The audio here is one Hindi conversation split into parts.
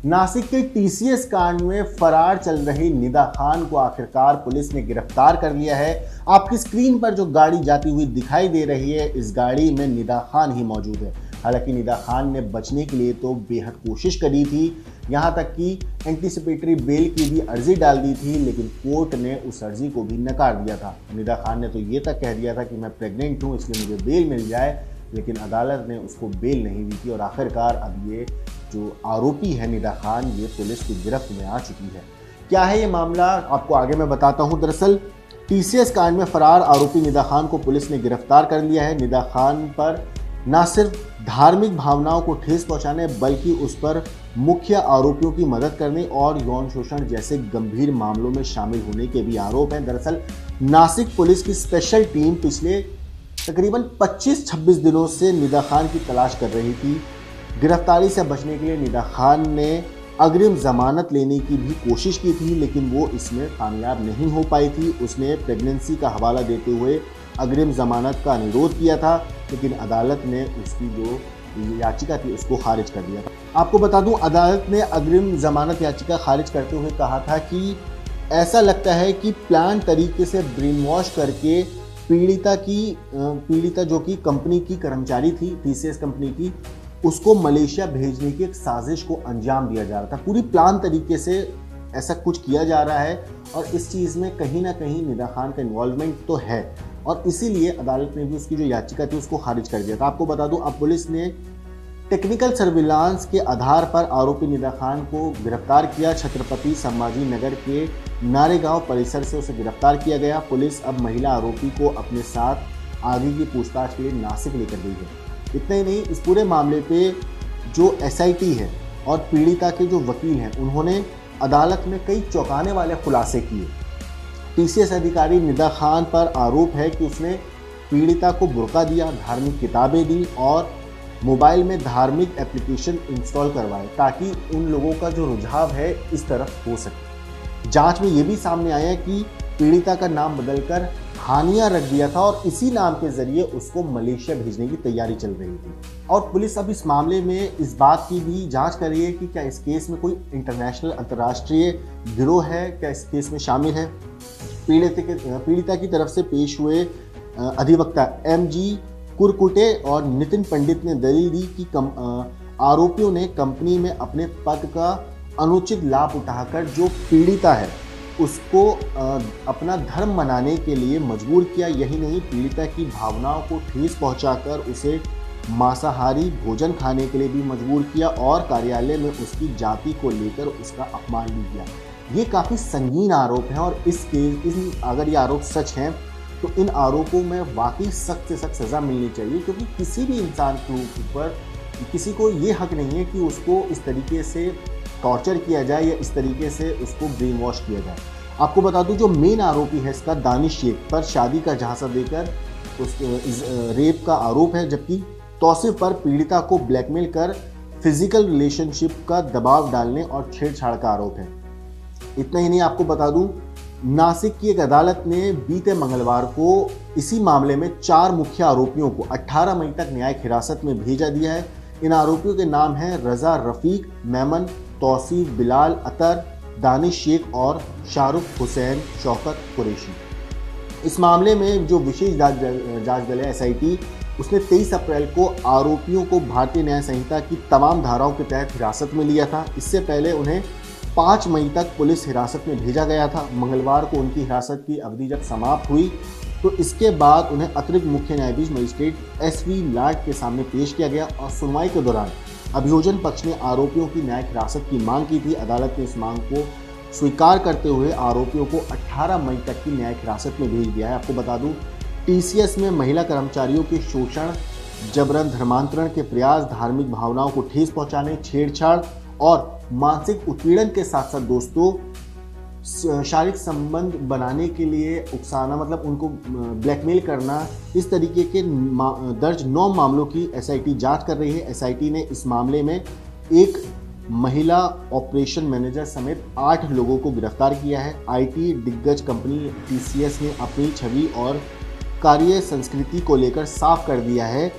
नासिक के टीसीएस कांड में फरार चल रही निदा खान को आखिरकार पुलिस ने गिरफ्तार कर लिया है। आपकी स्क्रीन पर जो गाड़ी जाती हुई दिखाई दे रही है, इस गाड़ी में निदा खान ही मौजूद है। हालांकि निदा खान ने बचने के लिए तो बेहद कोशिश करी थी, यहाँ तक कि एंटीसिपेटरी बेल की भी अर्जी डाल दी थी, लेकिन कोर्ट ने उस अर्जी को भी नकार दिया था। निदा खान ने तो ये तक कह दिया था कि मैं प्रेग्नेंट हूँ, इसलिए मुझे बेल मिल जाए, लेकिन अदालत ने उसको बेल नहीं दी थी और आखिरकार अब ये जो आरोपी है निदा खान, ये पुलिस की गिरफ्त में आ चुकी है। क्या है ये मामला, आपको आगे मैं बताता हूँ। दरअसल टीसीएस कांड में फरार आरोपी निदा खान को पुलिस ने गिरफ्तार कर लिया है। निदा खान पर न सिर्फ धार्मिक भावनाओं को ठेस पहुंचाने, बल्कि उस पर मुख्य आरोपियों की मदद करने और यौन शोषण जैसे गंभीर मामलों में शामिल होने के भी आरोप हैं। दरअसल नासिक पुलिस की स्पेशल टीम पिछले तकरीबन 25-26 दिनों से निदा खान की तलाश कर रही थी। गिरफ्तारी से बचने के लिए निदा खान ने अग्रिम जमानत लेने की भी कोशिश की थी, लेकिन वो इसमें कामयाब नहीं हो पाई थी। उसने प्रेगनेंसी का हवाला देते हुए अग्रिम जमानत का अनुरोध किया था, लेकिन अदालत ने उसकी जो याचिका थी उसको खारिज कर दिया था। आपको बता दूं, अदालत ने अग्रिम जमानत याचिका खारिज करते हुए कहा था कि ऐसा लगता है कि प्लान तरीके से ब्रेन वॉश करके पीड़िता जो कि कंपनी की कर्मचारी थी, टीसीएस कंपनी की, उसको मलेशिया भेजने की एक साजिश को अंजाम दिया जा रहा था। पूरी प्लान तरीके से ऐसा कुछ किया जा रहा है और इस चीज़ में कहीं ना कहीं निदा खान का इन्वॉल्वमेंट तो है, और इसीलिए अदालत ने भी उसकी जो याचिका थी उसको खारिज कर दिया था। आपको बता दूं, अब पुलिस ने टेक्निकल सर्विलांस के आधार पर आरोपी निदा खान को गिरफ्तार किया। छत्रपति संभाजी नगर के नारेगांव परिसर से उसे गिरफ्तार किया गया। पुलिस अब महिला आरोपी को अपने साथ आगे की पूछताछ के लिए नासिक लेकर गई है। इतना ही नहीं, इस पूरे मामले पे जो एसआईटी है और पीड़िता के जो वकील हैं, उन्होंने अदालत में कई चौंकाने वाले खुलासे किए। टीसीएस अधिकारी निदा खान पर आरोप है कि उसने पीड़िता को बुर्का दिया, धार्मिक किताबें दी और मोबाइल में धार्मिक एप्लीकेशन इंस्टॉल करवाए, ताकि उन लोगों का जो रुझाव है इस तरफ हो सके। जांच में ये भी सामने आया कि पीड़िता का नाम बदलकर हानिया रख दिया था और इसी नाम के जरिए उसको मलेशिया भेजने की तैयारी चल रही थी। और पुलिस अब इस मामले में इस बात की भी जांच कर रही है कि क्या इस केस में कोई इंटरनेशनल अंतर्राष्ट्रीय गिरोह है, क्या इस केस में शामिल है। पीड़िता की तरफ से पेश हुए अधिवक्ता एमजी कुरकुटे और नितिन पंडित ने दलील दी कि आरोपियों ने कंपनी में अपने पद का अनुचित लाभ उठाकर जो पीड़िता है उसको अपना धर्म मनाने के लिए मजबूर किया। यही नहीं, पीड़िता की भावनाओं को ठेस पहुंचाकर उसे मांसाहारी भोजन खाने के लिए भी मजबूर किया और कार्यालय में उसकी जाति को लेकर उसका अपमान भी किया। ये काफ़ी संगीन आरोप हैं और अगर ये आरोप सच हैं तो इन आरोपों में वाकई सख्त से सख्त सज़ा मिलनी चाहिए, क्योंकि किसी भी इंसान के ऊपर किसी को ये हक नहीं है कि उसको इस तरीके से टॉर्चर किया जाए या इस तरीके से उसको ब्रेन वॉश किया जाए। आपको बता दूं, जो मेन आरोपी है इसका दानिश शेख पर शादी का झांसा देकर रेप का आरोप है, जबकि तौसीफ पर पीड़िता को ब्लैकमेल कर फिजिकल रिलेशनशिप का दबाव डालने और छेड़छाड़ का आरोप है। इतना ही नहीं, आपको बता दूं, नासिक की एक अदालत ने बीते मंगलवार को इसी मामले में 4 मुख्य आरोपियों को 18 मई तक न्यायिक हिरासत में भेजा दिया है। इन आरोपियों के नाम हैं रजा रफीक, मेमन, तौसीफ, बिलाल, अतर, दानिश शेख और शाहरुख हुसैन शौकत कुरैशी। इस मामले में जो विशेष जांच दल है एसआईटी, उसने 23 अप्रैल को आरोपियों को भारतीय न्याय संहिता की तमाम धाराओं के तहत हिरासत में लिया था। इससे पहले उन्हें 5 मई तक पुलिस हिरासत में भेजा गया था। मंगलवार को उनकी हिरासत की अवधि जब समाप्त हुई तो इसके बाद उन्हें अतिरिक्त मुख्य न्यायाधीश मजिस्ट्रेट एसवी लाड के सामने पेश किया गया और सुनवाई के दौरान अभियोजन पक्ष ने आरोपियों की न्यायिक हिरासत की मांग की थी। अदालत ने इस मांग को स्वीकार करते हुए आरोपियों को 18 मई तक की न्यायिक हिरासत में भेज दिया है। आपको बता दूं, टीसीएस में महिला कर्मचारियों के शोषण, जबरन धर्मांतरण के प्रयास, धार्मिक भावनाओं को ठेस पहुंचाने, छेड़छाड़ और मानसिक उत्पीड़न के साथ साथ दोस्तों शारीरिक संबंध बनाने के लिए उकसाना, मतलब उनको ब्लैकमेल करना, इस तरीके के दर्ज 9 मामलों की एसआईटी जांच कर रही है। एसआईटी ने इस मामले में एक महिला ऑपरेशन मैनेजर समेत 8 लोगों को गिरफ्तार किया है। आईटी दिग्गज कंपनी टीसीएस ने अपनी छवि और कार्य संस्कृति को लेकर साफ कर दिया है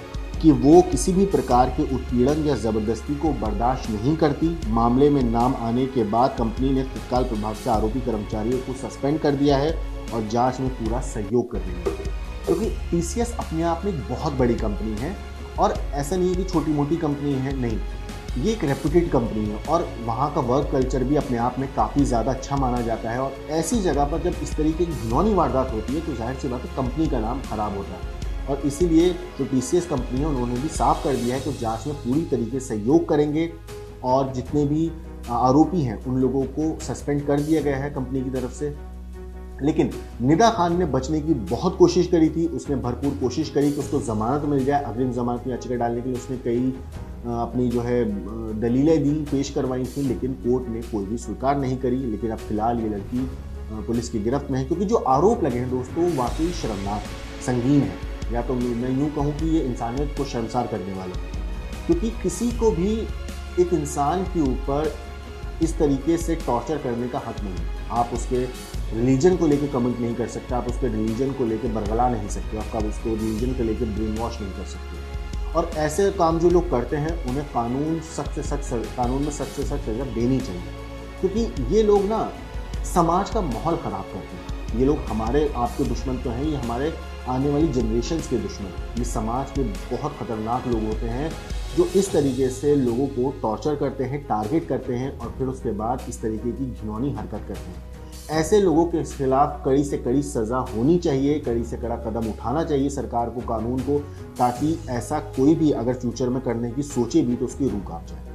कि वो किसी भी प्रकार के उत्पीड़न या ज़बरदस्ती को बर्दाश्त नहीं करती। मामले में नाम आने के बाद कंपनी ने तत्काल प्रभाव से आरोपी कर्मचारियों को सस्पेंड कर दिया है और जांच में पूरा सहयोग कर रही है। क्योंकि टीसीएस अपने आप में एक बहुत बड़ी कंपनी है और ऐसा नहीं है कि छोटी मोटी कंपनी है, नहीं, ये एक रेप्यूटेड कंपनी है और वहाँ का वर्क कल्चर भी अपने आप में काफ़ी ज़्यादा अच्छा माना जाता है। और ऐसी जगह पर जब इस तरीके की घिनौनी वारदात होती है तो जाहिर सी बात है कंपनी का नाम खराब होता है। और इसीलिए जो टीसीएस कंपनी है उन्होंने भी साफ कर दिया है कि जांच में पूरी तरीके से सहयोग करेंगे और जितने भी आरोपी हैं उन लोगों को सस्पेंड कर दिया गया है कंपनी की तरफ से। लेकिन निदा खान ने बचने की बहुत कोशिश करी थी, उसने भरपूर कोशिश करी कि उसको ज़मानत मिल जाए। अग्रिम ज़मानत याचिका डालने के लिए उसने कई अपनी जो है दलीलें दी, पेश करवाई थी, लेकिन कोर्ट ने कोई भी स्वीकार नहीं करी। लेकिन अब फिलहाल ये लड़की पुलिस की गिरफ्त में है, क्योंकि जो आरोप लगे हैं दोस्तों वाकई शर्मनाक संगीन है, या तो मैं यूँ कहूँ कि ये इंसानियत को शर्मसार करने वाला है। क्योंकि किसी को भी एक इंसान के ऊपर इस तरीके से टॉर्चर करने का हक नहीं है। आप उसके रिलीजन को लेकर कमेंट नहीं कर सकते, आप उसके रिलीजन को लेकर बरगला नहीं सकते, आप उसको रिलीजन को लेकर ब्रेन वॉश नहीं कर सकते। और ऐसे काम जो लोग करते हैं उन्हें कानून में सख्त से सख्त सज़ा देनी चाहिए, क्योंकि ये लोग ना समाज का माहौल ख़राब करते हैं। ये लोग हमारे आपके दुश्मन तो हैं, ये हमारे आने वाली जनरेशन्स के दुश्मन। ये समाज के बहुत ख़तरनाक लोग होते हैं जो इस तरीके से लोगों को टॉर्चर करते हैं, टारगेट करते हैं और फिर उसके बाद इस तरीके की घिनौनी हरकत करते हैं। ऐसे लोगों के खिलाफ कड़ी से कड़ी सज़ा होनी चाहिए, कड़ी से कड़ा कदम उठाना चाहिए सरकार को, कानून को, ताकि ऐसा कोई भी अगर फ्यूचर में करने की सोचे भी तो उसकी रूह कांप जाए।